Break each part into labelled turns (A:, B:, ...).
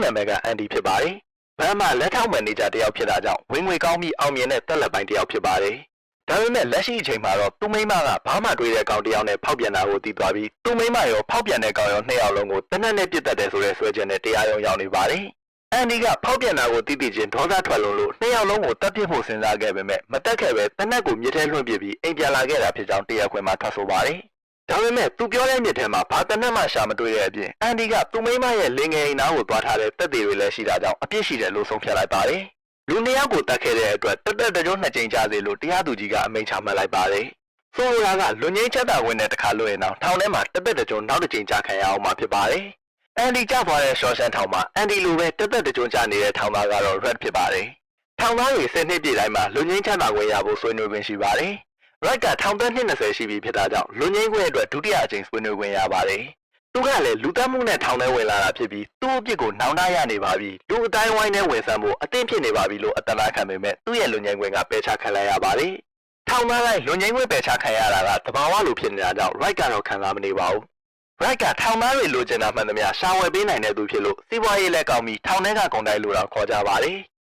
A: နာမည်ကအန်ဒီဖြစ်ပါတယ်။ဘမ်းမှာလက်ထောက်မန်နေဂျာတယောက်ဖြစ်တာကြောင့်ဝင်ငွေကောင်းပြီးအောင်မြင်တဲ့တက်လက်ပိုင်းတယောက်ဖြစ်ပါတယ်။ဒါပေမဲ့လက်ရှိအချိန်မှာတော့သူ့မိန်းမကဘာမှတွေးတဲ့ကောင်တယောက်နဲ့ဖောက်ပြန်တာကိုသိသွားပြီးသူ့မိန်းမရောဖောက်ပြန်တဲ့ကောင်ရောနှစ်ယောက်လုံးကိုတနက်နဲ့ပြစ်တတ်တယ်ဆိုတဲ့ဆွဲချက်နဲ့တရားရုံးရောက်နေပါတယ်။အန်ဒီကဖောက်ပြန်တာကိုသိသိချင်းဒေါသထွက်လို့နှစ်ယောက်လုံးကိုတပ်ပစ်ဖို့စဉ်းစားခဲ့ပေမဲ့မတက်ခဲ့ပဲတနက်ကိုမြစ်ထဲလွှင့်ပစ်ပြီးအိမ်ပြန်လာခဲ့တာဖြစ်ကြောင်းတရားခွင်မှာထွက်ဆိုပါတယ်။ဒါပေမဲ့သူပြောတဲ့မြစ်ထဲမှာဘာတနက်မှရှာမတွေ့တဲ့အပြင်အန်ဒီကသူ့မိန်းမရဲ့လင်ငယ်အိမ်သားကိုသွားထားတဲ့တပ်တွေလည်းရှိတာကြောင့်အပြစ်ရှိတယ်လို့ဆုံးဖြတ်လိုက်ပါတယ်။လူနှစ်ယောက်ကိုတတ်ခဲ့တဲ့အတွက်တက်တကြိုးနှစ်ကြိမ်ကြာစေလို့တရားသူကြီးကအမိန့်ချမှတ်လိုက်ပါတယ်။ဆိုလိုတာကလွန်ငင်းချက်တာဝင်တဲ့တစ်ခါလွှင့်အောင်ထောင်ထဲမှာတက်တကြိုးနောက်တစ်ကြိမ်ကြာခံရအောင်မှာဖြစ်ပါတယ်။အန်ဒီကြောက်သွားတဲ့ရှော့ရှန်ထောင်မှာအန်ဒီလိုပဲတက်တကြိုးကြာနေတဲ့ထောင်သားကတော့ red ဖြစ်ပါတယ်။ထောင်သားတွေ10နှစ်ပြည့်တိုင်းမှာလွန်ငင်းချက်တာဝင်ရဖို့ဆွေးနွေးခွင့်ရှိပါတယ်။ red ကထောင်သက်နှစ်20ရှိပြီဖြစ်တာကြောင့်လွန်ငင်းခွင့်အတွက်ဒုတိယအကြိမ်ဆွေးနွေးခွင့်ရပါတယ်။သူကလည်းလူသတ်မှုနဲ့ထောင်ထဲဝင်လာတာဖြစ်ပြီးသူ့အပြစ်ကိုနောင်တရနေပါပြီ။လူအတိုင်းဝိုင်းနဲ့ဝင်ဆန်းဖို့အသင့်ဖြစ်နေပါပြီလို့အတနာခံပေမဲ့သူ့ရဲ့လွန်ငင်းခွင့်ကပယ်ချခံလိုက်ရပါတယ်။ထောင်သားတိုင်းလွန်ငင်းခွင့်ပယ်ချခံရတာကတဘာဝလိုဖြစ်နေတာကြောင့် red ကတော့ခံစားမနေပါဘူး။ red ကထောင်သားတွေလိုချင်တာမှန်သမျှရှာဝယ်ပေးနိုင်တဲ့သူဖြစ်လို့စီးပွားရေးလည်းကောင်းပြီးထောင်ထဲကကုန်တိုင်းလိုတော့ခေါ်ကြပါတယ်။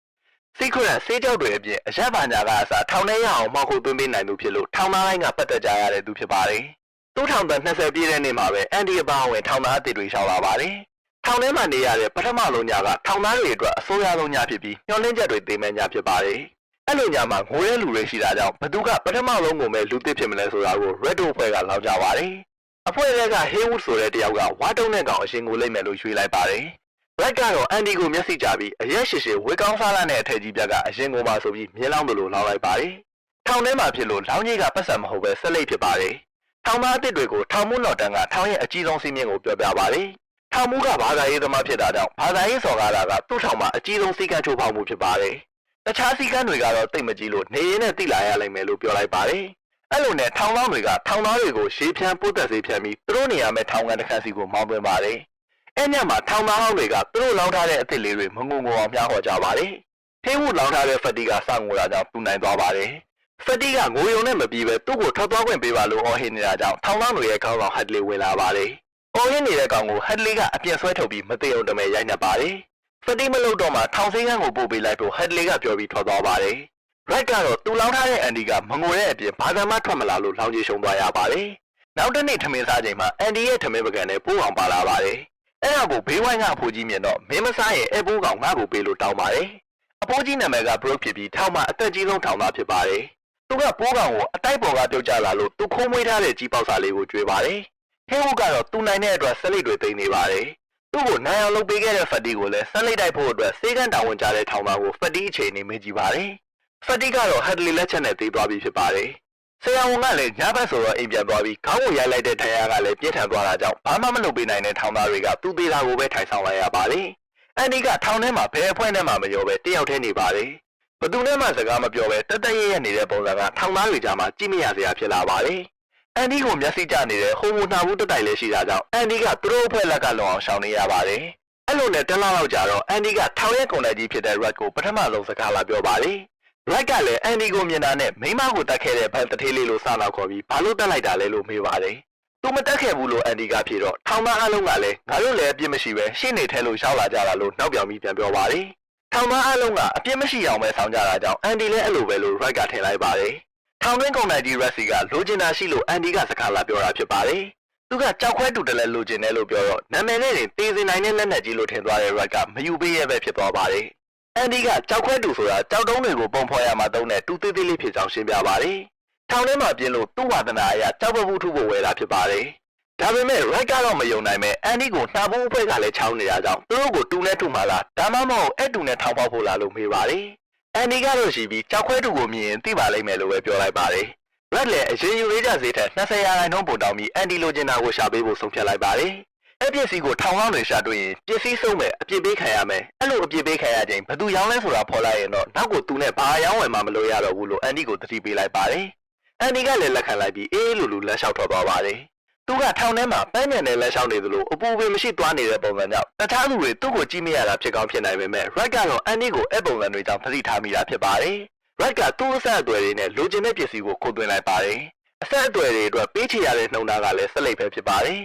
A: secret ဆေးကြောက်တွေအပြင်အရက်ပါညာကအစားထောင်ထဲရအောင်မှောက်ခုသွင်းပေးနိုင်သူဖြစ်လို့ထောင်သားတိုင်းကပတ်သက်ကြရတဲ့သူဖြစ်ပါတယ်။သူ့ထောင်သက်20ပြည့်တဲ့နေ့မှာပဲအန်ဒီအပါဝင်ထောင်သားအသစ်တွေရှောင်လာပါတယ်။ထောင်ထဲမှာနေရတဲ့ပထမဆုံးညကထောင်သားတွေအတွက်အဆိုးရဆုံးညဖြစ်ပြီးညှော်လင့်ချက်တွေသိမ်းမဲ့ညဖြစ်ပါတယ်။အဲ့လိုညမှာငိုတဲ့လူတွေရှိတာကြောင့်ဘသူကပထမဆုံးကိုပဲလူသစ်ဖြစ်မလဲဆိုတာကို Red တို့ဖွဲ့ကလောက်ကြပါတယ်။အဖွဲ့တွေက Haywood ဆိုတဲ့တယောက်ကဝါတုံးတဲ့ကောင်အရှင်ကိုလိုက်မယ်လို့ရွေးလိုက်ပါတယ်။ Red ကတော့အန်ဒီကိုမျက်စိကြပြီးအရက်ရှိဝေကောင်းစားလာတဲ့အထက်ကြီးပြက်ကအရင်ကိုပါဆိုပြီးမြင်းလောင်းတို့လိုလောက်လိုက်ပါတယ်။ထောင်ထဲမှာဖြစ်လို့လောင်းကြီးကပတ်စံမဟုတ်ပဲဆက်လိပ်ဖြစ်ပါတယ်။ထောင်သားအစ်တွေကိုထောင်မှုတော်တန်းကထောင်ရဲ့အကြီးဆုံးစီးမြင့်ကိုပြောပြပါတယ်။ထောင်မှုကဘာသာရေးသမားဖြစ်တာကြောင့်ဘာသာရေးစော်ကားတာကသူ့ထောင်မှာအကြီးဆုံးစီကံချိုးဖောက်မှုဖြစ်ပါတယ်။တခြားစီကံတွေကတော့တိတ်မကြီးလို့နေရင်နဲ့တိလာရလိမ့်မယ်လို့ပြောလိုက်ပါတယ်။အဲ့လိုနဲ့ထောင်သားတွေကထောင်သားတွေကိုရှေးဖြန်းပို့သက်စေးဖြန်းပြီးသူတို့နေရာမဲ့ထောင်ကန်တစ်ခန်းစီကိုမောင်းသွင်းပါတယ်။အဲ့ညမှာထောင်သားဟောင်းတွေကသူတို့လောင်းထားတဲ့အစ်စ်လေးတွေမငုံအောင်ပြားခေါ်ကြပါတယ်။ဖေးဝူလောင်းထားတဲ့ဖက်တီကစငိုတာကြောင့်သူနိုင်သွားပါတယ်။ဖက်တီကငိုယုံနဲ့မပြီးပဲသူ့ကိုထွက်သွားခွင့်ပေးပါလို့အော်ဟစ်နေတာကြောင့်ထောင်သားတွေရဲ့ခေါင်းဆောင်ဟတ်လီဝင်လာပါတယ်။အော်ဟစ်နေတဲ့ကောင်ကိုဟတ်လီကအပြက်ဆွဲထုတ်ပြီးမသိအောင်တမဲရိုက်နှက်ပါတယ်။ဖက်တီမလို့တော့မှထောင်စိမ်းကန်းကိုပို့ပေးလိုက်ဖို့ဟတ်လီကပြောပြီးထွက်သွားပါတယ်။ Red ကတော့သူလောင်းထားတဲ့အန်ဒီကမငိုတဲ့အပြင်ဘာသာမှထွက်မလာလို့လောင်းကြီးရှုံသွားရပါတယ်။နောက်တစ်နေ့ထမင်းစားချိန်မှာအန်ဒီရဲ့ထမင်းပကံနဲ့ပိုးအောင်ပါလာပါတယ်။အဲ့ဒါကိုဘေးဝိုင်းကအဖိုးကြီးမြင်တော့မင်းမစားရဲ့အပိုးကောင်ငါ့ကိုပေးလို့တောင်းပါတယ်။အဖိုးကြီးနာမည်က Brooke ဖြစ်ပြီးထောင်မှာအသက်ကြီးဆုံးထောင်သားဖြစ်ပါတယ်။သူကပိုးကောင်ကိုအတိုက်ပေါ်ကပြုတ်ကျလာလို့သူခိုးမွေးထားတဲ့ကြီးပေါက်စာလေးကိုကျွေးပါတယ်။ဟဲဝုကတော့သူနိုင်တဲ့အတွက်ဆက်လိပ်တွေသိမ်းနေပါတယ်။သူ့ကိုနိုင်အောင်လုပ်ပေးခဲ့တဲ့ဖက်တီကိုလည်းဆက်လိပ်တိုက်ဖို့အတွက်စေကန်းတာဝန်ကြတဲ့ထောင်သားကိုဖက်တီအခြေအနေမေးကြည့်ပါတယ်။ဖက်တီကတော့ဟတ်လီလက်ချက်နဲ့သေးသွားပြီဖြစ်ပါတယ်။ဆရာဝန်ကလည်းညဘက်ဆိုတော့အိမ်ပြန်သွားပြီးခေါင်းကိုရိုက်လိုက်တဲ့ဒဏ်ရာကလည်းပြင်းထန်သွားတာကြောင့်ဘာမှမလုပ်ပေးနိုင်တဲ့ထောင်သားတွေကသူ့သေးတာကိုပဲထိုင်ဆောင်လိုက်ရပါတယ်။အန်ဒီကထောင်ထဲမှာဘယ်အဖွဲ့နဲ့မှမပြောပဲတယောက်တည်းနေပါတယ်။ဘသူနဲ့မှစကားမပြောပဲတက်တက်ရဲရဲနေတဲ့ပုံစံကထောင်သားတွေကြားမှာကြည့်မရစရာဖြစ်လာပါတယ်။အန်ဒီကိုမျက်စိကျနေတဲ့ဟိုမိုနှာဘူးတက်တိုက်လည်းရှိတာကြောင့်အန်ဒီကသူတို့အဖွဲ့လက်ကလုံအောင်ရှောင်နေရပါတယ်။အဲ့လိုနဲ့တန်းလောက်ကြာတော့အန်ဒီကထောင်ရဲ့ကုန်တိုက်ကြီးဖြစ်တဲ့ Red ကိုပထမဆုံးစကားလာပြောပါတယ်။ Red ကလည်းအန်ဒီကိုမြင်တာနဲ့မိမကိုတတ်ခဲ့တဲ့ဘန်တထေးလေးလို့စလောက်ခေါ်ပြီးဘာလို့တက်လိုက်တာလဲလို့မေးပါတယ်။သူမတက်ခဲ့ဘူးလို့အန်ဒီကဖြေတော့ထောင်သားအလုံးကလည်းငါတို့လည်းအပြစ်မရှိပဲရှေ့နေထဲလို့ရောက်လာကြတာလို့နောက်ပြောင်ပြီးပြန်ပြောပါတယ်။ထောင်သားအလုံးကအပြစ်မရှိအောင်ပဲဆောင်ကြတာကြောင့်အန်ဒီလည်းအဲ့လိုပဲလို့ Red ကထင်လိုက်ပါတယ်။ထောင်တွင်းကုန်တိုက်ကြီး Red ကလိုချင်တာရှိလို့အန်ဒီကစကားလာပြောတာဖြစ်ပါတယ်။သူကကြောက်ခွဲတူတယ်လည်းလိုချင်တယ်လို့ပြောတော့နာမည်နဲ့တင်သေးစင်နိုင်တဲ့လက်နက်ကြီးလို့ထင်သွားတဲ့ Red ကမယူပေးရဲ့ပဲဖြစ်သွားပါတယ်။အန်ဒီကကြောက်ခွဲတူဆိုတာကြောက်တုံးတွေကိုပုံဖော်ရမှာတုံးတဲ့တူသေးသေးလေးဖြစ်ကြောင်းရှင်းပြပါတယ်။ထောင်ထဲမှာပြင်းလို့သူ့ဝါဒနာအရကြောက်ပပူးထုဖို့ဝယ်တာဖြစ်ပါတယ်။ဒါပေမဲ့ Red ကတော့မယုံနိုင်ပဲအန်ဒီကိုနှာဘူးအဖွဲ့ကလည်းချောင်းနေတာကြောင့်သူတို့ကိုတူနဲ့ထုမှာလားဒါမှမဟုတ်အဲ့တူနဲ့ထောင်ပေါက်ဖို့လားလို့မေးပါတယ်။အန်ဒီကတော့ရှိပြီးကြောက်ခွဲတူကိုမြင်ရင်သိပါလိမ့်မယ်လို့ပဲပြောလိုက်ပါတယ်။ Red လည်းအရင်ယူရေးကြဈေးထက်20%ပိုတောင်းပြီးအန်ဒီလိုချင်တာကိုရှာပေးဖို့ဆုံးဖြတ်လိုက်ပါတယ်။အဲ့ပစ္စည်းကိုထောင်ကောင်းတွေရှာတွေ့ရင်ပစ္စည်းဆုံးမဲ့အပြစ်ပေးခံရမယ်။အဲ့လိုအပြစ်ပေးခံရချိန်ဘသူရောင်းလဲဆိုတာဖော်လိုက်ရင်တော့နောက်ကိုသူနဲ့ဘာရောင်းဝယ်မှမလို့ရတော့ဘူးလို့အန်ဒီကိုသတိပေးလိုက်ပါတယ်။အန်ဒီကလည်းလက်ခံလိုက်ပြီးအေးလူလက်လျှောက်ထွက်သွားပါတယ်။သူကထောင်ထဲမှာပန်းညံနဲ့လက်လျှောက်နေသလိုအပူပင်မရှိသွားနေတဲ့ပုံစံကြောင့်တခြားသူတွေသူ့ကိုကြည့်မရတာဖြစ်ကောင်းဖြစ်နိုင်ပေမဲ့ Red ကတော့အန်ဒီကိုအဲ့ပုံစံတွေကြောင့်သတိထားမိတာဖြစ်ပါတယ်။ Red ကသူ့အဆက်အသွယ်တွေနဲ့လိုချင်တဲ့ပစ္စည်းကိုခိုးသွင်းလိုက်ပါတယ်။အဆက်အသွယ်တွေအတွက်ပေးချေရတဲ့နှုံသားကလည်းဆက်လိုက်ပဲဖြစ်ပါတယ်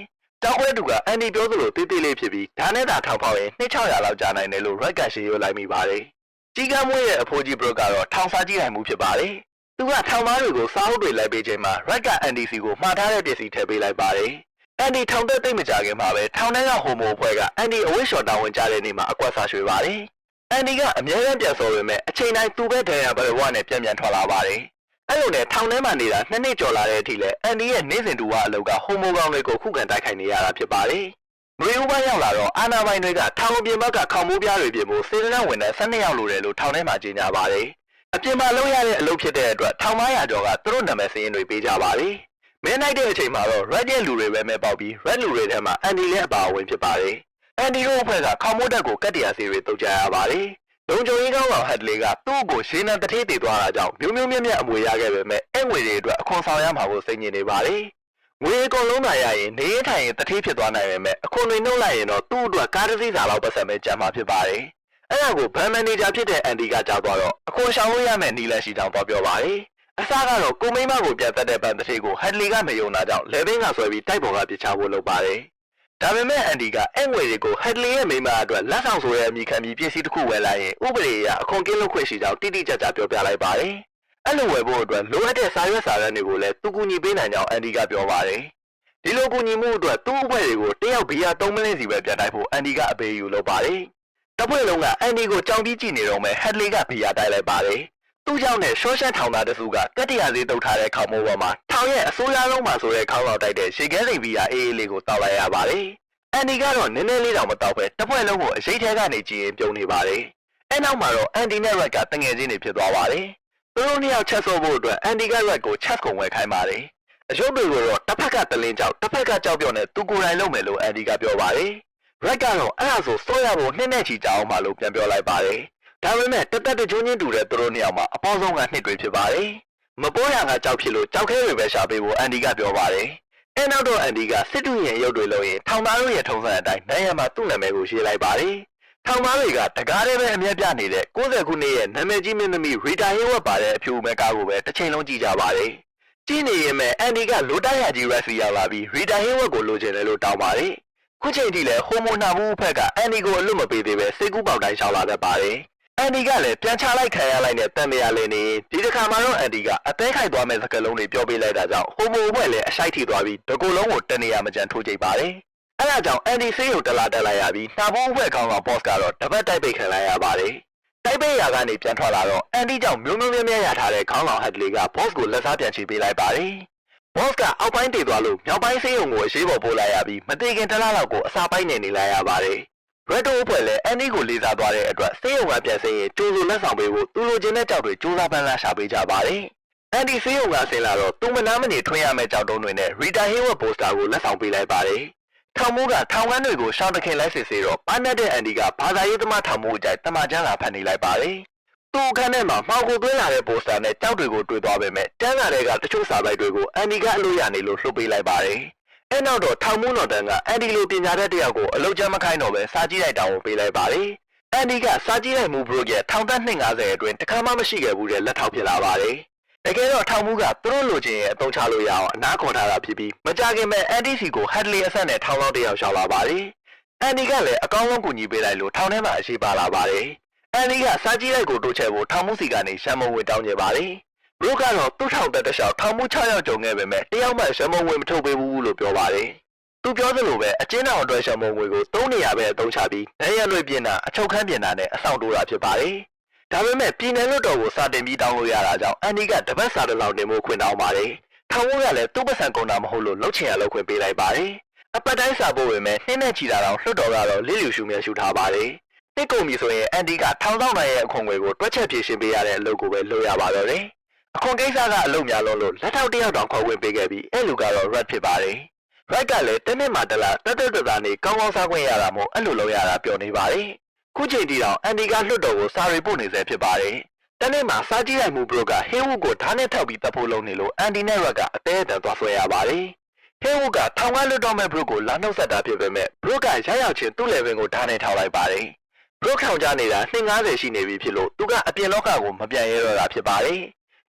A: ကြောက်ခွဲသူကအန်ဒီပြောသလိုတေးသေးလေးဖြစ်ပြီးဒါနဲ့သာထောင်ဖောက်ရင်2600လောက်ကြာနိုင်တယ်လို့ Red ကရှေ့ရွလိုက်မိပါတယ်။ကြီးကမ်းမွေးရဲ့အဖိုးကြီး Brooke ကတော့ထောင်စာကြည့်နိုင်မှုဖြစ်ပါတယ်။သူကထောင်သားတွေကိုစားအုပ်တွေလိုက်ပေးချိန်မှာ Red က NDC ကိုမှားထားတဲ့ပစ္စည်းထည့်ပေးလိုက်ပါတယ်။ ND ထောင်သက်သိမ့်မကြခင်မှာပဲထောင်ထဲကဟိုမိုအဖွဲ့က ND အဝိရှော်တာဝန်ကြတဲ့နေ့မှာအကွက်စားရွှေပါတယ်။ ND ကအမြဲတမ်းပြန်စော်ပေမဲ့အချိန်တိုင်းသူပဲဒဏ်ရာဘယ်ဘဝနဲ့ပြန်ထွက်လာပါတယ်။အဲ့လိုနဲ့ထောင်ထဲမှာနေတာ2နှစ်ကျော်လာတဲ့အထိလဲ ND ရဲ့နေ့စဉ်တူဝါအလုပ်ကဟိုမိုကောင်တွေကိုခုခံတိုက်ခိုက်နေရတာဖြစ်ပါတယ်။မရီဦးပိုင်းရောက်လာတော့အာနာပိုင်တွေကထောင်အပြင်ဘက်ကခေါင်မိုးပြားတွေပြင်ဖို့စေတနာဝန်ထမ်း12ယောက်လိုတယ်လို့ထောင်ထဲမှာကြေညာပါတယ်။အပြင်မှာလုပ်ရတဲ့အလုပ်ဖြစ်တဲ့အတွက်ထောင်900ကျော်ကသူတို့နာမည်စာရင်းတွေပေးကြပါတယ်။မင်းနိုင်တဲ့အချိန်မှာတော့ Red ရဲ့လူတွေပဲမဲ့ပေါက်ပြီး Red လူတွေထဲမှာ Andy လည်းအပါအဝင်ဖြစ်ပါတယ်။ Andy တို့အဖွဲ့ကခေါင်မိုးတက်ကိုကတ်တရားစီတွေတုတ်ကြရပါတယ်။လုံခြုံရေးကောင်းကောင် Hadley ကသူ့ကိုရှင်းနှံတထေးတည်သွားတာကြောင့်မျိုးမျိုးမြက်မြက်အမွေရခဲ့ပေမဲ့အဲ့ငွေတွေအတွက်အခွန်ဆောင်ရမှာကိုစိတ်ညစ်နေပါတယ်။ငွေအကုန်လုံးသာရရင်နေရင်ထိုင်ရင်တထေးဖြစ်သွားနိုင်ပေမဲ့အခွန်တွေနှုတ်လိုက်ရင်တော့သူ့အတွက်ကားတစ်စီးစာလောက်ပတ်စံပဲကျန်မှာဖြစ်ပါတယ်။အဲ့ဒါကိုဘန်မန်နေဂျာဖြစ်တဲ့ Andy ကကြောက်သွားတော့အခွန်ရှောင်လို့ရမယ့်နီလန်ရှိတောင်ပေါ်ပြောပါတယ်။အစားကတော့ကိုမိမကိုပြန်တက်တဲ့ပန်တထေးကို Hadley ကမယုံတာကြောင့်လေဘင်းကဆွဲပြီးတိုက်ပေါ်ကပြစ်ချဖို့လုပ်ပါတယ်။ဒါပေမဲ့ Andy ကအဲ့ငွေတွေကို Hadley ရဲ့မိမအတွက်လက်ဆောင်ဆိုတဲ့အမိခံပြီးပစ္စည်းတစ်ခုဝယ်လိုက်ရင်ဥပဒေအရအခွန်ကင်းလို့ခွင့်ရှိကြောင်းတိတိကျကျပြောပြလိုက်ပါတယ်။အဲ့လိုဝယ်ဖို့အတွက်လိုအပ်တဲ့စာရွက်စာတမ်းတွေကိုလည်းသူကူညီပေးနိုင်ကြောင်း Andy ကပြောပါတယ်။ဒီလိုကူညီမှုအတွက်သူ့အဖွဲ့တွေကိုတယောက်ဘီယာ3မလင်းစီပဲပြတ်တိုက်ဖို့ Andy ကအပေးယူလုပ်ပါတယ်။တစ်ဖွဲ့လုံးက Andy ကိုကြောင်ပြီးကြည့်နေတော့မယ် Hadley ကဘီယာတိုက်လိုက်ပါတယ်။သူ့ကြောင့်နဲ့ရှော့ရှန်ထောင်သားတစုကကတ္တရာသေးတုတ်ထားတဲ့ခေါင်းမိုးပေါ်မှာထောင်ရဲ့အစိုးရလုံးမှာဆိုတဲ့ခေါင်းလောက်တိုက်တဲ့ရှေကဲစိန်ဘီယာအေးအေးလေးကိုတောက်လိုက်ရပါတယ်။ Andy ကတော့နည်းနည်းလေးတောင်မတောက်ပဲတစ်ဖွဲ့လုံးကိုအရေးထဲကနေကြည့်ရင်ပြုံးနေပါတယ်။အဲ့နောက်မှာတော့ Andy နဲ့ Red ကတငယ်ချင်းတွေဖြစ်သွားပါတယ်။သူတို့နှစ်ယောက်ချက်ဆိုးဖို့အတွက် Andy က Red ကိုချက်ကုန်ဝယ်ခိုင်းပါတယ်။အရုပ်တွေကိုတော့တစ်ဖက်ကတလင်းကြောက်တစ်ဖက်ကကြောက်ပြော့နဲ့သူကိုယ်တိုင်လုပ်မယ်လို့ Andy ကပြောပါတယ်။ Red ကတော့အဲ့ဒါဆိုစိုးရဖို့နှစ်နဲ့ချီကြအောင်ပါလို့ပြန်ပြောလိုက်ပါတယ်။ဒါပေမဲ့တသက်တကြိုးချင်းတူတဲ့သူတို့နှစ်ယောက်မှာအပေါင်းဆုံးကနှစ်တွေဖြစ်ပါတယ်။မပိုးရကကြောက်ဖြစ်လို့ကြောက်ခဲတွေပဲရှာပေးဖို့ Andy ကပြောပါတယ်။အဲ့နောက်တော့ Andy ကစစ်တူရင်ရုပ်တွေလုပ်ရင်ထောင်သားတို့ရဲ့ထုံးစံအတိုင်းနိုင်ရမှာသူ့နာမည်ကိုရေးလိုက်ပါတယ်။ထောင်သားတွေကတကားတည်းပဲအမျက်ပြနေတဲ့60ခုနှစ်ရဲ့နာမည်ကြီးမင်းသမီး Rita Hayworth ပါတဲ့အဖြူမဲကားကိုပဲတစ်ချိန်လုံးကြည့်ကြပါတယ်။ကြည့်နေရင်မဲ့ Andy ကလိုတိုက်ရကြီး Resi ရောက်လာပြီး Rita Hayworth ကိုလိုချင်တယ်လို့တောင်းပါတယ်။ခုချိန်ထိလည်းဟိုမိုနာဘူးဖက်က Andy ကိုအလွတ်မပေးသေးပဲစိတ်ကူးပေါက်တိုင်းရှောက်လာတတ်ပါတယ်။ Andy ကလည်းပြန်ချလိုက်ခံရလိုက်တဲ့တန်မရလေးနေဒီတစ်ခါမှတော့ Andy ကအသေးခိုက်သွားမဲ့စကားလုံးတွေပြောပေးလိုက်တာကြောင့်ဟိုမိုဘွဲ့လည်းအရှိုက်ထိသွားပြီးတကူလုံးကိုတနေရမကြံထိုးကြိတ်ပါတယ်။အဲဒါကြောင့် Andy ဆေးရုံတလာတက်လိုက်ရပြီးနှာဘူးဘွဲ့ခေါင်းက boss ကတော့တပတ်တိုက်ပိတ်ခံလိုက်ရပါတယ်။တိုက်ပိတ်ရာကနေပြန်ထွက်လာတော့ Andy ကြောင့်မျိုးမျိုးမြဲရထားတဲ့ခေါင်းဆောင် Hadley က boss ကိုလက်စားပြန်ချပေးလိုက်ပါတယ်။ boss ကအောက်ပိုင်းတည်သွားလို့မြောက်ပိုင်းဆေးရုံကိုအရေးပေါ်ပို့လိုက်ရပြီးမတည်ခင်တလားလောက်ကိုအစာပိုင်းနေလိုက်ရပါတယ်။ Red တို့အဖွဲ့လည်း Andy ကိုလေးစားသွားတဲ့အတွက်ဆေးရုံကပြန်ဆင်းရင်ကြိုးစုလက်ဆောင်ပေးဖို့သူလိုချင်တဲ့ကြောက်တွေစူးစမ်းပန်းလာရှာပေးကြပါတယ်။ Andy ဆေးရုံကဆင်းလာတော့သူမနာမနေထွင်ရမယ့်ကြောက်တုံးတွေနဲ့ Rita Hayworth poster ကိုလက်ဆောင်ပေးလိုက်ပါတယ်။ထောင်မိုးကထောင်ကန်းတွေကိုရှောင်းတခင်လိုက်စစ်စေတော့ပါနတ်တဲ့ Andy ကဘာသာရေးသမားထောင်မိုးအကြိုက်တမချမ်းလာဖန်နေလိုက်ပါတယ်။သူ့အခန်းထဲမှာမှောင်ကိုသွင်းလာတဲ့ poster နဲ့ကြောက်တွေကိုတွေ့သွားပေမဲ့တန်းလာတဲ့ကတချို့စာပိုက်တွေကို Andy ကအလို့ရနေလို့လှုပ်ပေးလိုက်ပါတယ်။အဲ့နောက်တော့ထောင်မိုးတော်တန်းက Andy လိုပညာတတ်တယောက်ကိုအလုပ်ချမ်းမခိုင်းတော့ပဲစာကြည့်လိုက်တောင်းပေးလိုက်ပါတယ်။ Andy ကစာကြည့်လိုက်မှု Brooke ရဲ့ထောင်သက်250အတွင်းတခါမှမရှိခဲ့ဘူးတဲ့လက်ထောက်ဖြစ်လာပါတယ်။တကယ်တော့ထောင်မှုကသူတို့လိုချင်ရဲ့အသုံးချလို့ရအောင်အနားခေါ်ထားတာဖြစ်ပြီးမကြခင်မဲ့ Andy စီကို Hadley အဆက်နဲ့ထောင်လောက်တယောက်ရှောက်လာပါတယ်။ Andy ကလည်းအကောင်းဆုံးကူညီပေးလိုက်လို့ထောင်ထဲမှာအရှိပါလာပါတယ်။ Andy ကစာကြည့်လိုက်ကိုတိုးချဲ့ဖို့ထောင်မှုစီကနေရှမ်းမုံဝင်တောင်းနေပါတယ်။ Brooke ကတော့သူ့ထောင်သက်တစ်လျှောက်ထောင်မှု6ယောက်ကြုံခဲ့ပေမဲ့တယောက်မှရှမ်းမုံဝင်မထုတ်ပေးဘူးလို့ပြောပါတယ်။သူပြောသလိုပဲအကျဉ်းထောင်အတွက်ရှမ်းမုံဝင်ကို3နေရာပဲအသုံးချပြီးနိုင်ရလွေပြင်တာအချုပ်ခန်းပြင်တာနဲ့အဆောင်တိုးတာဖြစ်ပါတယ်။ဒါပေမဲ့ပြည်နယ်လွှတ်တော်ကိုစာတင်ပြီးတောင်းလို့ရတာကြောင့် Andy ကတပတ်စာတစ်လောက်တင်ဖို့ခွင့်တောင်းပါတယ်။ထောင်မိုးကလည်းသူ့ပတ်စံကုန်တာမဟုတ်လို့လှုပ်ချင်ရလှုပ်ခွင့်ပေးလိုက်ပါတယ်။အပတ်တိုင်းစာပို့ပေမဲ့နှင်းနဲ့ချီတာတော့လွှတ်တော်ကတော့လိလျူရှုမြဲရှုထားပါတယ်။တစ်ကုန်ပြီဆိုရင် Andy ကထောင်ဆောင်နိုင်ရဲ့အခွန်ငွေကိုတွက်ချက်ဖြည့်ရှင်းပေးရတဲ့အလုပ်ကိုပဲလုပ်ရပါတော့တယ်။အခွန်ကိစ္စကအလုပ်များလို့လက်ထောက်တယောက်တောင်ခေါ်ဝင်ပေးခဲ့ပြီးအဲ့လူကတော့ Red ဖြစ်ပါတယ်။ Red ကလည်းတနေ့မှတလားတက်သားနေကောင်းကောင်းစားခွင့်ရတာမို့အဲ့လိုလုပ်ရတာပြောနေပါတယ်။ခုချိန်ထိတော့ Andy ကလွှတ်တော်ကိုစာရီပို့နေစေဖြစ်ပါတယ်။တနေ့မှစားကြည့်လိုက်မှု Brooke က Hayworth ကိုဓာတ်နဲ့ထောက်ပြီးတပ်ဖို့လုပ်နေလို့ Andy နဲ့ Red ကအသေးအတန်သွားဆွဲရပါတယ်။ Hayworth ကထောင်ကလွတ်တော့မဲ့ Brooke ကိုလာနှုတ်ဆက်တာဖြစ်ပေမဲ့ Brooke ကရရောက်ချင်းသူ့ level ကိုဓာတ်နဲ့ထောက်လိုက်ပါတယ်။ Brooke ထောင်ကြနေတာ250ရှိနေပြီဖြစ်လို့သူကအပြင်လောကကိုမပြန်ရဲတော့တာဖြစ်ပါတယ်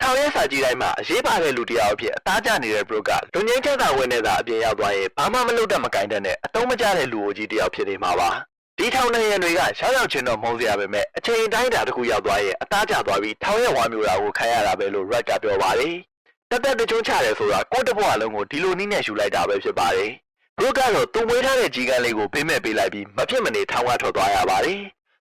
A: ထောင်ရဲစာကြီးတိုင်းမှာအရေးပါတဲ့လူတစ်ယောက်အဖြစ်အသားကျနေတဲ့ Brooke ကလူငင်းချမ်းသာဝင်နေတာအပြင်ရောက်သွားရင်ဘာမှမလုပ်တတ်မကင်တဲ့အတုံးမကျတဲ့လူအိုကြီးတစ်ယောက်ဖြစ်နေမှာပါဒီထောင်နေရတွေကရောက်ချင်းတော့မုန်းစရာပဲမဲ့အချိန်တိုင်းတာတစ်ခုရောက်သွားရင်အသားကျသွားပြီးထောင်ရဲဝါမျိုးတာကိုခံရတာပဲလို့ Red ကပြောပါတယ်တက်တချုံချတယ်ဆိုတာကိုတဘွားလုံးကိုဒီလိုနည်းနဲ့ယူလိုက်တာပဲဖြစ်ပါတယ် Brooke ကတော့သူ့မွေးထားတဲ့ကြီးကန်းလေးကိုပေးမဲ့ပေးလိုက်ပြီးမဖြစ်မနေထောင်ကထွက်သွားရပါတယ်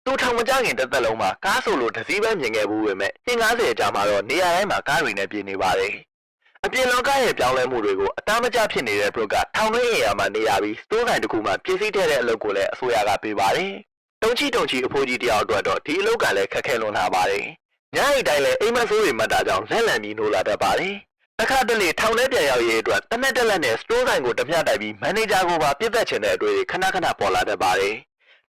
A: သူထောင်မကြခင်တစ်သက်လုံးမှာကားဆိုလို့တစ်စီးပဲမြင်ခဲ့ဘူးပဲမဲ့90အကြာမှာတော့နေရာတိုင်းမှာကားတွေနဲ့ပြည့်နေပါတယ်အပြင်လောကရဲ့ပြောင်းလဲမှုတွေကိုအသားမကျဖြစ်နေတဲ့ Brooke ကထောင်တွင်းနေရာမှာနေရပြီးစတိုးဆိုင်တစ်ခုမှာပြည့်စည်တဲ့အလုပ်ကိုလည်းအစိုးရကပေးပါတယ်တုံချီအဖိုးကြီးတယောက်အတွက်တော့ဒီအလုပ်ကလည်းခက်ခဲလွန်လာပါတယ်ညအိတ်တိုင်းလည်းအိမ်မဆိုးတွေမှတ်တာကြောင့်လက်လံပြီးနိုးလာတတ်ပါတယ်အခါတလေထောင်ထဲပြန်ရောက်ရေးအတွက်တနက်တက်လက်နဲ့စတိုးဆိုင်ကိုတမျှတိုက်ပြီးမန်နေဂျာကိုပါပြစ်သက်ချင်တဲ့အတွေ့အကြုံခဏပေါ်လာတတ်ပါတယ်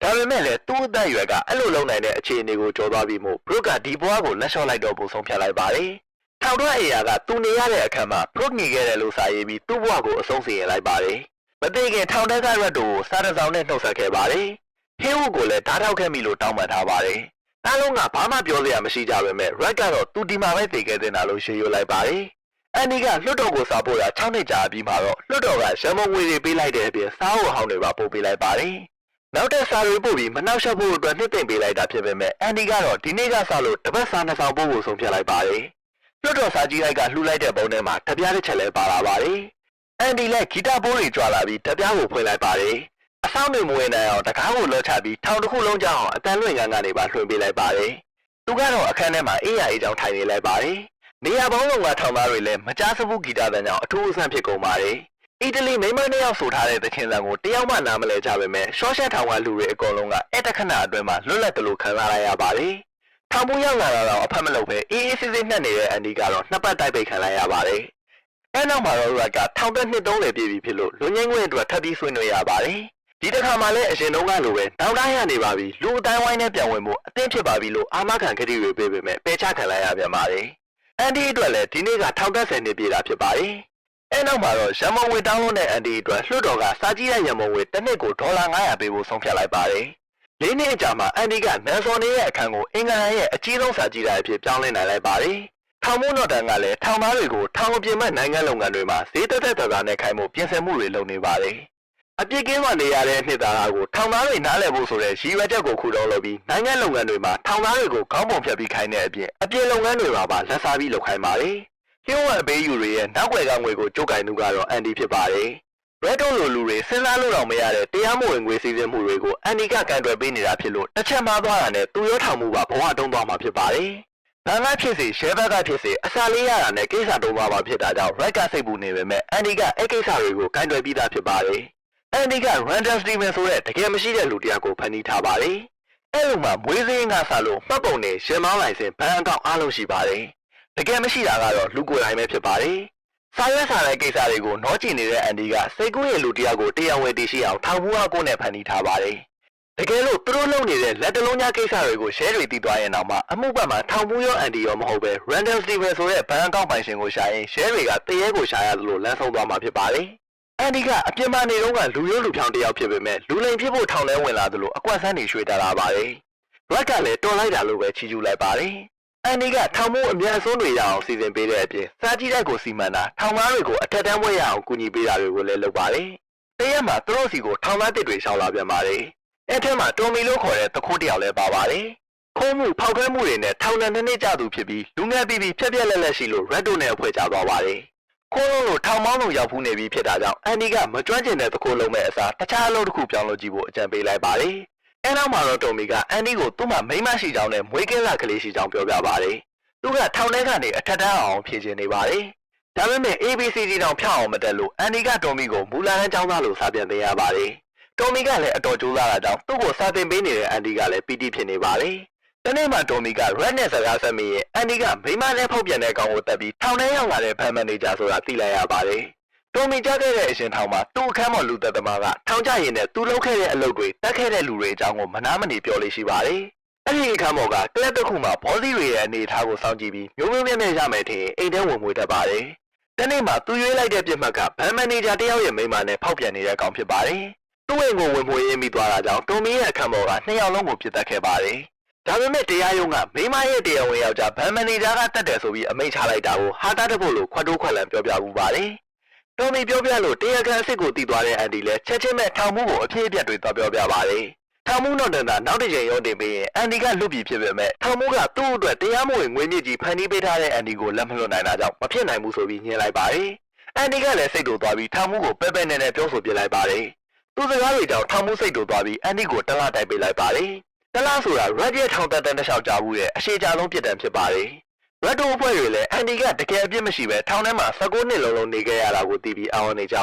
A: ဒါပေမဲ့လည်းသူ့အသက်အရွယ်ကအဲ့လိုလုံနိုင်တဲ့အခြေအနေကိုကျော်သွားပြီးမို့ Brooke ကဒီဘွားကိုလက်လျှော့လိုက်တော့ပုံဆုံးဖြတ်လိုက်ပါတယ်။ထောင်တွင်းအရာကသူနေရတဲ့အခန်းမှာ Brooke နေခဲ့တယ်လို့စာရေးပြီးသူ့ဘွားကိုအဆုံးစီရင်လိုက်ပါတယ်။မသိခင်ထောင်ထဲက Red တို့ကိုစားတစောင်းနဲ့နှုတ်ဆက်ခဲ့ပါတယ်။ဟင်းဝုကိုလည်းဓာတ်ထောက်ခဲ့မိလို့တောင်းပန်ထားပါတယ်။အားလုံးကဘာမှပြောစရာမရှိကြပဲမဲ့ Red ကတော့သူဒီမှာပဲတည်ခဲ့တဲ့နာလို့ရှင်းရလိုက်ပါတယ်။အန်ဒီကလွတ်တော်ကိုစားဖို့တာ6နှစ်ကြာပြီးမှတော့လွတ်တော်ကရမုံငွေတွေပေးလိုက်တဲ့အပြင်စားဖို့ဟောင်းတွေပါပို့ပေးလိုက်ပါတယ်။နောက်တဲ့စာတွေပို့ပြီးမနှောက်ယှက်ဖို့အတွက်နှစ်သိမ့်ပေးလိုက်တာဖြစ်ပေမဲ့အန်ဒီကတော့ဒီနေ့ကစလို့တပတ်စာ2ဆောင်ပို့ဖို့ဆုံးဖြတ်လိုက်ပါတယ်။လွတ်တော်စာကြီးလိုက်ကလှူလိုက်တဲ့ပုံထဲမှာတပြားတစ်ချက်လဲပါလာပါတယ်။အန်ဒီလည်းဂီတပိုးတွေကြွာလာပြီးတပြားကိုဖွင့်လိုက်ပါတယ်။အဆောင်တွေမဝင်နိုင်အောင်တကားကိုလောချပြီးထောင်တစ်ခုလုံးကြောင်းအတန်လွင့်ကနေပါလွှင့်ပေးလိုက်ပါတယ်။သူကတော့အခန်းထဲမှာအေးရအေးချောင်းထိုင်နေလိုက်ပါတယ်။နေရာပေါင်းစုံကထောင်သားတွေလည်းမကြားစဘူးဂီတသံကြောင့်အထူးအဆန်းဖြစ်ကုန်ပါတယ်။အီတလီမိမနှစ်ယောက်ဆိုထားတဲ့သခင်ဆန်ကိုတယောက်မှနားမလဲကြပါပဲရှော့ရှက်ထောင်ကလူတွေအကုန်လုံးကအဲ့တခဏအတွင်းမှာလွတ်လပ်တယ်လို့ခံစားလိုက်ရပါတယ်။ထောင်မှုရောက်လာတော့အဖက်မလုပ်ပဲအေးအေးဆေးဆေးနှက်နေတဲ့အန်ဒီကတော့နှစ်ပတ်တိုက်ပိတ်ခံလိုက်ရပါတယ်။အဲ့နောက်မှာတော့ Red ကထောင်သက်နှစ်30ပြည့်ပြီဖြစ်လို့လူငင်းခွင့်အတွက်ထပ်ပြီးဆွေးနွေးရပါတယ်။ဒီတစ်ခါမှလည်းအရင်တုန်းကလိုပဲနောက်တိုင်းရနေပါပြီလူအတိုင်းဝိုင်းနဲ့ပြန်ဝင်ဖို့အသင့်ဖြစ်ပါပြီလို့အာမခံကတိတွေပေးပေမဲ့ပယ်ချခံလိုက်ရပြန်ပါတယ်။အန်ဒီအတွက်လည်းဒီနေ့ကထောင်သက်10နှစ်ပြည့်တာဖြစ်ပါတယ်။အဲ့နောက်မှာတော့ရမုံငွေတောင်းလို့တဲ့အန်ဒီအတွက်လွှတ်တော်ကစာကြည့်တဲ့ရမုံငွေတစ်နှစ်ကို$900ပေးဖို့ဆုံးဖြတ်လိုက်ပါတယ်။၄နှစ်အကြာမှာအန်ဒီကနန်စော်နေရဲ့အခန်းကိုအင်္ဂလန်ရဲ့အကြီးဆုံးစာကြည့်တာအဖြစ်ပြောင်းလဲနိုင်လိုက်ပါတယ်။ထောင်မိုးနော်တန်ကလည်းထောင်သားတွေကိုထောင်အပြင်မဲ့နိုင်ငံလုပ်ငန်းတွေမှာဈေးတက်နဲ့ခိုင်းမှုပြင်ဆင်မှုတွေလုပ်နေပါတယ်။အပြစ်ကင်းမှနေရတဲ့နှစ်သားကိုထောင်သားတွေနားလည်ဖို့ဆိုတဲ့ရည်ရွယ်ချက်ကိုခုတုံးလုပ်ပြီးနိုင်ငံလုပ်ငန်းတွေမှာထောင်သားတွေကိုခေါင်းပုံဖြတ်ပြီးခိုင်းတဲ့အပြင်လုပ်ငန်းတွေမှာပါလက်စားပြီးလုပ်ခိုင်းပါတယ်။လျှို့ဝှက်အပေးယူတွေရဲ့နောက်ွယ်ကငွေကိုကျုပ်ကင်သူကတော့အန်ဒီဖြစ်ပါတယ်။ Red တို့လိုလူတွေစဉ်းစားလို့တော့မရတဲ့တရားမဝင်ငွေစည်းစိမ်မှုတွေကိုအန်ဒီကကန်တွယ်ပေးနေတာဖြစ်လို့တစ်ချက်မှသွားတာနဲ့သူရောထောင်မှုပါဘဝတုံးသွားမှာဖြစ်ပါတယ်။ဘာမှဖြစ်စေရှဲဘက်ကဖြစ်စေအစာလေးရတာနဲ့ကိစ္စတုံးသွားမှာဖြစ်တာကြောင့် Red ကစိတ်ပူနေပေမဲ့အန်ဒီကအဲ့ကိစ္စတွေကိုကန်တွယ်ပြီးသားဖြစ်ပါတယ်။အန်ဒီက Randall Steven ဆိုတဲ့တကယ်မရှိတဲ့လူတစ်ယောက်ကိုဖန်တီးထားပါတယ်။အဲ့လိုမှမွေးစင်းကစားလို့မှတ်ပုံနဲ့ရှင်မောင်းလိုက်စဉ်ဘဏ်အကောင့်အားလုံးရှိပါတယ်။တကယ်မရှိတာကတော့လူကိုယ်တိုင်ပဲဖြစ်ပါတယ်။စာရွက်စာတမ်းကိစ္စတွေကိုနောကြည့်နေတဲ့အန်ဒီကစိတ်ကူးရဲ့လူတစ်ယောက်ကိုတရားဝင်တည်ရှိအောင်ထောင်ဘူးအကိုနဲ့ဖန်တီးထားပါတယ်။တကယ်လို့သူတို့လုပ်နေတဲ့လက်တလုံးညာကိစ္စတွေကိုရှဲတွေတီးသွားရင်တော့မှအမှုပတ်မှာထောင်ဘူးရောအန်ဒီရောမဟုတ်ပဲ Randall Steven ဆိုတဲ့ဘဏ်အကောင့်ပိုင်ရှင်ကိုရှာရင်ရှဲတွေကတရေကိုရှာရသလိုလမ်းဆုံးသွားမှာဖြစ်ပါတယ်။အန်ဒီကအပြင်မှာနေတော့ကလူရိုးလူဖြောင်းတစ်ယောက်ဖြစ်ပေမဲ့လူလိမ်ဖြစ်ဖို့ထောင်ထဲဝင်လာသလိုအကွက်ဆန်းတွေရွှေ့တာလာပါတယ်။ Red ကလည်းတော်လိုက်တာလို့ပဲချီးကျူးလိုက်ပါတယ်။အန်ဒီကထောင်မှုအများဆုံးတွေရအောင်စီစဉ်ပေးတဲ့အပြင်စားကြည့်တဲ့ကိုစီမံတာထောင်သားတွေကိုအထက်တန်းဝဲရအောင်ကူညီပေးတာတွေကိုလည်းလုပ်ပါတယ်။တရက်မှာသူတို့စီကိုထောင်သားတစ်တွေရှောင်လာပြန်ပါတယ်။အဲ့ထက်မှာတိုမီလို့ခေါ်တဲ့တခိုးတစ်ယောက်လည်းပါပါတယ်။ခိုးမှုဖောက်ထွင်းမှုတွေနဲ့ထောင်ဒဏ်2နှစ်ကျသူဖြစ်ပြီးလူငယ်ပြီးဖြက်လက်ရှိလို့ Red တို့နဲ့အဖွဲ့ကြသွားပါတယ်။ခိုးလို့ထောင်မောင်းလို့ရောက်ဖူးနေပြီဖြစ်တာကြောင့်အန်ဒီကမကျွမ်းကျင်တဲ့တခိုးလုံးမဲ့အစားတခြားအလုပ်တစ်ခုပြောင်းလို့ကြည့်ဖို့အကြံပေးလိုက်ပါတယ်။အဲ့နောက်မှာတော့တိုမီကအန်ဒီကိုသူ့မှာမိန်းမရှိကြောင်းနဲ့မွေးကင်းလာကလေးရှိကြောင်းပြောပြပါတယ်။သူကထောင်ထဲကနေအထက်တန်းအောင်ဖြည့်ချင်နေပါတယ်။ဒါပေမဲ့ ABCD တောင်ဖျောက်အောင်မတက်လို့အန်ဒီကတိုမီကိုမူလာတန်းကျောင်းသားလို့စာပြန်သင်ရပါတယ်။တိုမီကလည်းအတော်ကြိုးစားတာကြောင့်သူ့ကိုစာသင်ပေးနေတဲ့အန်ဒီကလည်းပီတိဖြစ်နေပါတယ်။တနေ့မှတိုမီက Red နဲ့စကားဆက်မိရင်အန်ဒီကမိမနဲ့ဖောက်ပြန်တဲ့ကောင်ကိုတက်ပြီးထောင်ထဲရောက်လာတဲ့ဘန်မန်နေဂျာဆိုတာသိလိုက်ရပါတယ်။တိုမီကြားခဲ့တဲ့အရှင်ထောင်မှာသူ့အခန်းပေါ်လူသက်သမားကထောင်ကျရင်နဲ့သူ့လုပ်ခဲ့တဲ့အလုပ်တွေတက်ခဲ့တဲ့လူတွေအကြောင်းကိုမနာမနေပြောလို့ရှိပါတယ်။အဲ့ဒီအခန်းပေါ်ကကလပ်တစ်ခုမှာဘောစီတွေရဲ့အနေအထားကိုစောင့်ကြည့်ပြီးမျိုးမျိုးမြတ်မြတ်ရမယ်ထင်အိမ်ထဲဝင်ငွေတတ်ပါတယ်။တနေ့မှသူရွေးလိုက်တဲ့ပြစ်မှတ်ကဘန်မန်နေဂျာတယောက်ရဲ့မိမနဲ့ဖောက်ပြန်နေတဲ့ကောင်ဖြစ်ပါတယ်။သူ့အိမ်ကိုဝင်မွေးရင်းမိသွားတာကြောင့်တိုမီရဲ့အခန်းပေါ်က2ယောက်လုံးကိုပြစ်တက်ခဲ့ပါတယ် ဒါပေမဲ့တရားရုံးကမိမရဲ့တရားဝင်ယောက်ျားဗန်မန်နေဂျာကတတ်တယ်ဆိုပြီးအမိန့်ချလိုက်တာကိုဟာတာတဖို့လို့ခွတ်တိုးခွက်လန်ပြောပြမှုပါတယ်။တော်မီပြောပြလို့တရားခံအစ်စ်ကိုတီးသွားတဲ့အန်ဒီလည်းချက်ချင်းပဲထောင်မှုကိုအပြည့်အပြတ်တွေသွားပြောပြပါတယ်။ထောင်မှုတော့တန်တာနောက်တစ်ချိန်ရုံးတင်ပြီးရင်အန်ဒီကလွတ်ပြီးဖြစ်ပေမဲ့ထောင်မှုကသူ့အတွက်တရားမဝင်ငွေမြင့်ကြီးဖန်တီးပေးထားတဲ့အန်ဒီကိုလက်မလွတ်နိုင်တာကြောင့်မဖြစ်နိုင်ဘူးဆိုပြီးညှင်းလိုက်ပါတယ်။အန်ဒီကလည်းစိတ်တူသွားပြီးထောင်မှုကိုပဲပဲနဲ့နဲ့ပြောဆိုပြလိုက်ပါတယ်။သူစကားတွေကြောင့်ထောင်မှုစိတ်တူသွားပြီးအန်ဒီကိုတလားတိုက်ပေးလိုက်ပါတယ်။တလားဆိုတာ Red ရဲ့ထောင်တက်တန်းတစ်လျှောက်ကြဘူးရဲ့အရှိကြဆုံးပြစ်ဒဏ်ဖြစ်ပါတယ်။ Red တို့အဖွဲ့တွေလည်းအန်ဒီကတကယ်အပြစ်မရှိပဲထောင်ထဲမှာ19နှစ်လုံးနေခဲ့ရတာကိုသိပြီးအောင်းနေက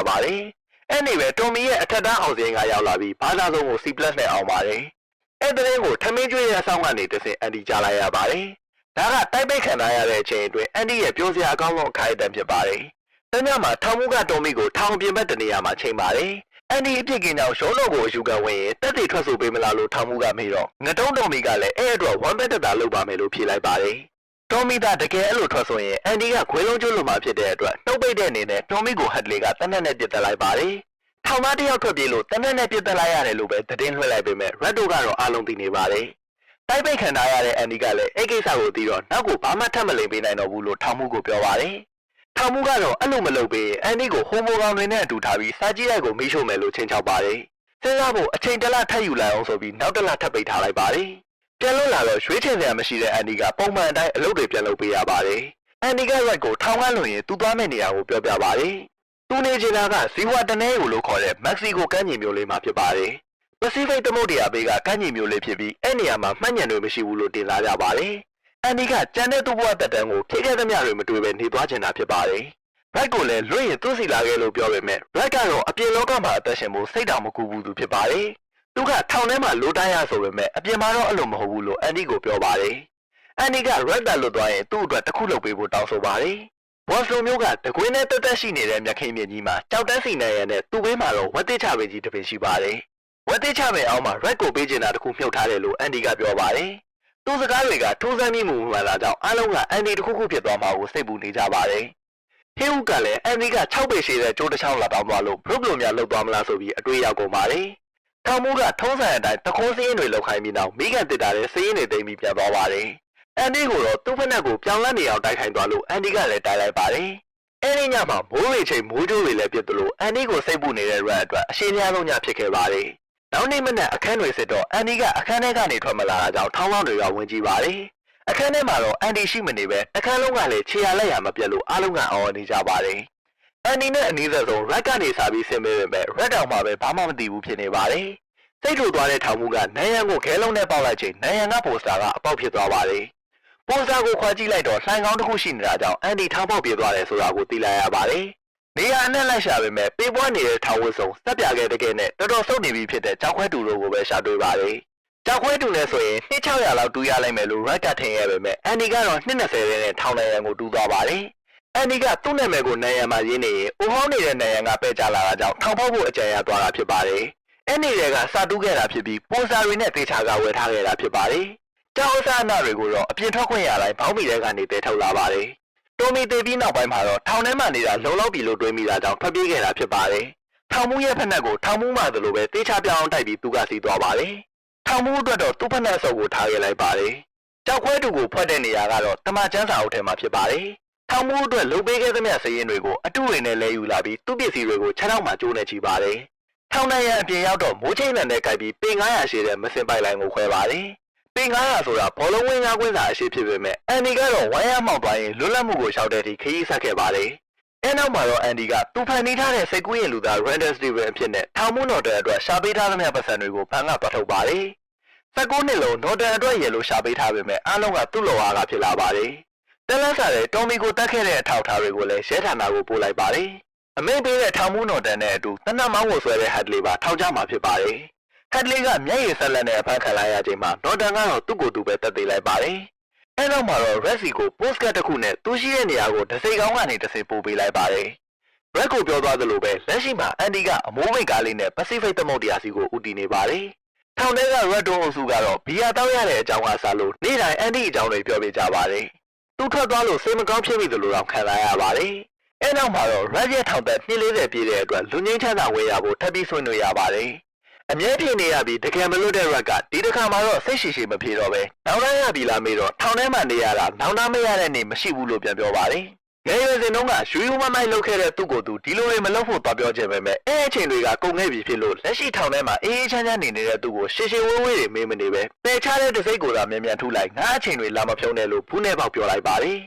A: ြပါတယ်။အဲ့ဒီပဲတော်မီရဲ့အထက်တန်းအောင်စင်းကရောက်လာပြီးဘာသာဆုံးကို C+ နဲ့အောင်ပါတယ်။အဲ့တဲ့ကိုထမင်းကျွေးရဆောင်ကနေတစ်ဆင့်အန်ဒီကြားလိုက်ရပါတယ်။ဒါကတိုက်ပိတ်ခံရတဲ့အချိန်အတွင်းအန်ဒီရဲ့ပြောစရာအကောင်းဆုံးအခါအတန်းဖြစ်ပါတယ်။တညမှာထောင်မှုကတော်မီကိုထောင်ပြင်ဘက်တနေရာမှာချိန်ပါတယ်။အန်ဒီအဖြစ်ကင်းကြောင့်ရုံးတော်ကိုအယူခံဝင်ရင်တက်တည်ထွက်ဆိုပေးမလားလို့ထောင်မှုကမေးတော့ငတုံးတော်မီကလည်းအဲ့အတွက်ဝမ်ဘက်တက်တာလုပ်ပါမယ်လို့ဖြေလိုက်ပါတယ်။တော်မီကတကယ်အဲ့လိုထွက်ဆိုရင်အန်ဒီကခွေးလုံးကျွလွန်မှာဖြစ်တဲ့အတွက်နှုတ်ပိတ်တဲ့အနေနဲ့တော်မီကိုဟတ်လေကတနက်နဲ့ပြစ်တက်လိုက်ပါတယ်။ထောင်သားတယောက်ထွက်ပြေးလို့တနက်နဲ့ပြစ်တက်လိုက်ရတယ်လို့ပဲသတင်းလွှဲလိုက်ပေမဲ့ Red တို့ကတော့အားလုံးသိနေပါတယ်။တိုက်ပိတ်ခံထားရတဲ့အန်ဒီကလည်းအဲ့ကိစ္စကိုသိတော့နောက်ကိုဘာမှထပ်မလိမ်ပေးနိုင်တော့ဘူးလို့ထောင်မှုကိုပြောပါတယ်။ထောင်မှုကတော့အဲ့လိုမလုပ်ပေးအန်ဒီကိုဟိုမိုကောင်တွေနဲ့အတူထားပြီးစာကြည့်လိုက်ကိုမေးရှို့မယ်လို့ချင်းချောက်ပါတယ်။စဉ်းစားဖို့အချိန်တလထပ်ယူလိုက်အောင်ဆိုပြီးနောက်တလထပ်ပိတ်ထားလိုက်ပါတယ်။ပြန်လို့လာတော့ရွှေချင်စရာမရှိတဲ့အန်ဒီကပုံမှန်အတိုင်းအလုပ်တွေပြန်လုပ်ပေးရပါတယ်။အန်ဒီက Red ကိုထောင်ကလွန်ရင်သူ့သွားမယ့်နေရာကိုပြောပြပါတယ်။သူနေချင်တာကဇီဝတနေကိုလို့ခေါ်တဲ့မက္ကဆီကိုကမ်းခြေမြို့လေးမှာဖြစ်ပါတယ်။ပစိဖိတ်သမုဒ္ဒရာဘေးကကမ်းခြေမြို့လေးဖြစ်ပြီးအဲ့နေရာမှာမှတ်ဉဏ်တွေမရှိဘူးလို့တင်လာကြပါတယ်။အန်ဒီကကြံတဲ့သူ့ဘဝတက်တန်းကိုဖြည့်ခဲ့သမျှတွေမတွေ့ပဲနေသွားချင်တာဖြစ်ပါတယ်။ Red ကိုလည်းလွတ်ရင်သူ့စီလာခဲ့လို့ပြောပေမဲ့ Red ကတော့အပြင်လောကမှာအသက်ရှင်ဖို့စိတ်တောင်မကူဘူးသူဖြစ်ပါတယ်။သူကထောင်ထဲမှာလိုတိုင်းရဆိုပေမဲ့အပြင်မှာတော့အဲ့လိုမဟုတ်ဘူးလို့အန်ဒီကိုပြောပါတယ်။အန်ဒီက Red တက်လွတ်သွားရင်သူ့အတွက်တစ်ခုလုပ်ပေးဖို့တောင်းဆိုပါတယ်။ဘော့စလိုမျိုးကတကွင်းနဲ့တက်တက်ရှိနေတဲ့မြက်ခင်းမြင့်ကြီးမှာကြောက်တန်းစီနိုင်ရတဲ့သူ့ဘေးမှာတော့ဝက်တစ်ချပဲကြီးတစ်ပင်ရှိပါတယ်။ဝက်တစ်ချပဲအောက်မှာ Red ကိုပေးချင်တာတစ်ခုမြုပ်ထားတယ်လို့အန်ဒီကပြောပါတယ်။သူ့စကားတွေကထိုးစမ်းမိမှုမှန်လာကြောင်းအားလုံးကအန်ဒီတစ်ခုခုဖြစ်သွားမှာကိုစိတ်ပူနေကြပါတယ်။ဟေးဦးကလည်းအန်ဒီက6ပေရှိတဲ့ကျိုးတစ်ချောင်းလာတောင်းသွားလို့ဘရုတ်လိုများလှုပ်သွားမလားဆိုပြီးအတွေးရောက်ကုန်ပါတယ်။ထောင်မှုကထုံးစံအတိုင်းတခိုးစင်းတွေလောက်ခိုင်းပြီးနောက်မိကန်တစ်တာတဲ့စင်းတွေသိမ်းပြီးပြန်သွားပါတယ်။အန်ဒီကိုတော့သူ့ဖက်နှက်ကိုပြောင်းလဲနေအောင်တိုက်ခိုင်းသွားလို့အန်ဒီကလည်းတိုက်လိုက်ပါတယ်။အဲဒီညမှာမိုးရေချိန်မိုးကြိုးတွေလည်းပြစ်သလိုအန်ဒီကိုစိတ်ပူနေတဲ့ Red အတွက်အရှင်းများဆုံးညဖြစ်ခဲ့ပါတယ်။နောက်နေ့မနက်အခန်းတွေစစ်တော့အန်ဒီကအခန်းထဲကနေထွက်မလာတာကြောင့်ထောင်းလောင်းတွေကဝင်ကြည့်ပါတယ်။အခန်းထဲမှာတော့အန်ဒီရှိမနေပဲအခန်းလုံးကလည်းခြေရလက်ရမပြတ်လို့အားလုံးကအော်နေကြပါတယ်။အန်ဒီနဲ့အနီးဆုံး Red ကနေစားပြီးဆင်းပေးပေမဲ့ Red တောင်မှပဲဘာမှမသိဘူးဖြစ်နေပါတယ်။စိတ်ထူသွားတဲ့ထောင်မှုကနိုင်ရန်ကိုခဲလုံးနဲ့ပေါက်လိုက်ချိန်နိုင်ရန်ကပိုစတာကအပေါက်ဖြစ်သွားပါတယ်။ပိုစတာကိုခွာကြည့်လိုက်တော့လှိုင်ကောင်းတစ်ခုရှိနေတာကြောင့်အန်ဒီထောင်ပေါက်ပြေးသွားတယ်ဆိုတာကိုသိလိုက်ရပါတယ်။နေရာအနှံ့လိုက်ရှာပေမဲ့ပေးပွားနေတဲ့ထောင်ဝတ်စုံစက်ပြခဲ့တဲ့ကဲနဲ့တော်တော်ဆုတ်နေပြီဖြစ်တဲ့ကြောက်ခွဲတူတို့ကိုပဲရှာတွေ့ပါတယ်။ကြောက်ခွဲတူနဲ့ဆိုရင်2600လောက်တူရလိုက်မယ်လို့ Red ကထင်ရပေမဲ့အန်ဒီကတော့220နဲ့ထောင်နိုင်ရန်ကိုတူသွားပါတယ်။အန်ဒီကသူ့နာမည်ကိုနိုင်ရန်မှာရင်းနေရင်အိုဟောင်းနေတဲ့နိုင်ရန်ကပဲ့ကြလာတာကြောင့်ထောင်ပေါက်ဖို့အကြံရသွားတာဖြစ်ပါတယ်။အဲ့ဒီတွေကစာတူးခဲ့တာဖြစ်ပြီးပိုစာတွေနဲ့တေချာကဝယ်ထားခဲ့တာဖြစ်ပါတယ်။ကြောက်အစားအနာတွေကိုတော့အပြင်ထွက်ခွင့်ရတိုင်းဘောင်းမီတွေကနေတဲထုတ်လာပါတယ်။တိုမီတေပြီးနောက်ပိုင်းမှာတော့ထောင်ထဲမှာနေတာလုံလောက်ပြီလို့တွေးမိတာကြောင့်ထွက်ပြေးခဲ့တာဖြစ်ပါတယ်။ထောင်မှုရဲ့ဖက်နှက်ကိုထောင်မှုမှသလိုပဲတေချာပြောင်းတိုက်ပြီးသူကစီးသွားပါတယ်။ထောင်မှုအတွက်တော့သူ့ဖက်နှက်အစုပ်ကိုထားခဲ့လိုက်ပါတယ်။ကြောက်ခွဲတူကိုဖွက်တဲ့နေရာကတော့တမချန်းစာအုပ်ထဲမှာဖြစ်ပါတယ်။ထောင်မှုအတွက်လုပ်ပေးခဲ့သမျှစည်ရင်းတွေကိုအတုတွေနဲ့လဲယူလာပြီးသူ့ပစ္စည်းတွေကိုခြေထောက်မှာကျိုးနေချပါတယ်။ထောင်နိုင်ရန်အပြင်ရောက်တော့မိုးချိတ်နဲ့ကြိုက်ပြီးပေ900ရှိတဲ့မစင်ပိုက်လိုင်းကိုခွဲပါတယ်။ပေ900ဆိုတာဘောလုံးဝင်းကားကွင်းစာအရှိဖြစ်ပေမဲ့အန်ဒီကတော့ဝိုင်းရမောက်သွားရင်လွတ်လပ်မှုကိုရှောက်တဲ့အထိခရီးဆက်ခဲ့ပါတယ်။အဲနောက်မှာတော့အန်ဒီကသူဖန်တီးထားတဲ့စိတ်ကူးရင်လူသား Randall Steven အဖြစ်နဲ့ထောင်မှုတော်တဲ့အတွက်ရှာပေးထားသမျှပတ်စံတွေကိုဖန်ကပတ်ထုတ်ပါတယ်။19နှစ်လုံးနော်တန်အတွက်ရေလို့ရှာပေးထားပေမဲ့အားလုံးကသူ့လောအားကဖြစ်လာပါတယ်။တလန်းစားတဲ့တော်မီကိုတတ်ခဲ့တဲ့အထောက်အထားတွေကိုလည်းရဲဌာနကိုပို့လိုက်ပါတယ်။အမိန့်ပေးတဲ့ထောင်မှုတော်တန်နဲ့အတူတနတ်မောင်းကိုဆွဲတဲ့ဟတ်လီပါထောင်ချမှာဖြစ်ပါတယ်။ဟတ်လီကမျက်ရည်ဆက်လက်နဲ့အဖမ်းခံလိုက်ရချိန်မှာနော်တန်ကတော့သူ့ကိုယ်သူပဲတက်သေးလိုက်ပါတယ်။အဲနောက်မှာတော့ Redsi ကို postcard တစ်ခုနဲ့သူရှိတဲ့နေရာကိုဒစိကောင်းကနေတစ်စိပို့ပေးလိုက်ပါတယ်။ Red ကိုပြောသွားသလိုပဲလက်ရှိမှာအန်ဒီကအမိုးမိတ်ကားလေးနဲ့ Pacific သမုဒ္ဒရာစီကိုဦးတည်နေပါတယ်။ထောင်ထဲက Red တို့အုပ်စုကတော့ဘီယာတောက်ရတဲ့အကြောင်းအစားလို့နေ့တိုင်းအန်ဒီအကြောင်းတွေပြောပြကြပါတယ်။သူထွက်သွားလို့စိတ်မကောင်းဖြစ်မိသလိုတော့ခံစားရပါတယ်။အဲနောက်မှာတော့ Red ရဲ့ထောင်သက်240ပြည့်တဲ့အတွက်လူငင်းချမ်းသာဝေးရဖို့ထပ်ပြီးဆွေးနွေးရပါတယ်။ အမြဲဖြစ်နေရပြီးတကယ်မလွတ်တဲ့ Red ကဒီတစ်ခါမှတော့စိတ်ရှိရှိမဖြစ်တော့ပဲနောက်တန်းရပြီလားမေးတော့ထောင်ထဲမှာနေရတာနောက်တန်းမရတဲ့နေမရှိဘူးလို့ပြန်ပြောပါတယ်ငယ်ရွယ်စဉ်တုန်းကရွှေဦးမမိုက်လုပ်ခဲ့တဲ့သူ့ကိုယ်သူဒီလိုတွေမလုပ်ဖို့သွားပြောချင်ပေမဲ့အဲ့အချိန်တွေကကုန်ခဲ့ပြီဖြစ်လို့လက်ရှိထောင်ထဲမှာအေးအေးချမ်းချမ်းနေနေတဲ့သူ့ကိုရှေရှေဝေးဝေးတွေမေးမနေပဲပယ်ချတဲ့တစိတ်ကိုသာမြန်မြန်ထူလိုက်ငါအချိန်တွေလာမဖြုံးနဲ့လို့ဘူးနဲ့ပေါက်ပြောလိုက်ပါတယ်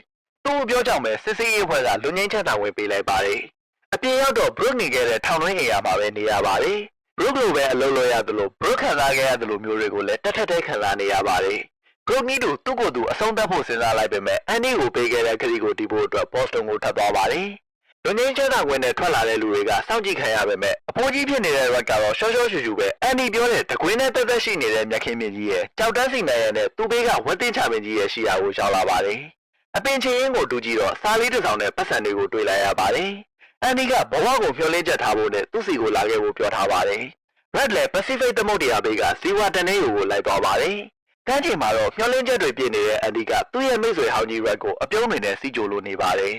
A: သူ့ပြောကြောင့်ပဲစစ်စေးရေးဖွဲ့ကလူငင်းချက်တာဝင်ပေးလိုက်ပါတယ်အပြင်ရောက်တော့ Brooke နေခဲ့တဲ့ထောင်တွင်းအိမ်ယာမှာပဲနေရပါတယ် Brooke လိုပဲအလုပ်လုပ်ရသလို Brooke ခံစားခဲ့ရသလိုမျိုးတွေကိုလည်းတက်ထက်တဲ့ခံစားနေရပါတယ်Brooke နီးတို့သူ့ကိုယ်သူအဆုံးသတ်ဖို့စဉ်းစားလိုက်ပေမဲ့အန်ဒီကိုပေးခဲ့တဲ့ခရီးကိုတီးဖို့အတွက် Boston ကိုထပ်သွားပါတယ်လူငင်းချက်တာဝင်နဲ့ထွက်လာတဲ့လူတွေကစောင့်ကြည့်ခံရပေမဲ့အဖိုးကြီးဖြစ်နေတဲ့ Red ကတော့ရှော့ရှော့ရှူရှူပဲအန်ဒီပြောတဲ့တကွင်းနဲ့တက်တက်ရှိနေတဲ့မြက်ခင်းမြင့်ကြီးရဲ့ကြောက်တန်းစီနိုင်ရတဲ့သူ့ဘေးကဝက်တင်ချမင်းကြီးရဲ့ရှိရာကိုရောက်လာပါတယ်အပင်ချင်းရင်ကိုတူကြည့်တော့စားလေးတစ်ဆောင်နဲ့ပတ်စံတွေကိုတွေ့လိုက်ရပါတယ်အန်ဒီကဘဝကိုဖြိုးလင်းချက်ထားဖို့နဲ့သူ့စီကိုလာခဲ့ဖို့ပြောထားပါတယ် Red လည်း Pacific သမုဒ္ဒရာဘေးကဇီဝတန်နေကိုလိုက်သွားပါတယ်ကမ်းခြေမှာတော့မျောလင်းချက်တွေပြည့်နေတဲ့အန်ဒီကသူ့ရဲ့မိတ်ဆွေဟောင်းကြီး Red ကိုအပြုံးတွေနဲ့စီးကြိုလို့နေပါတယ်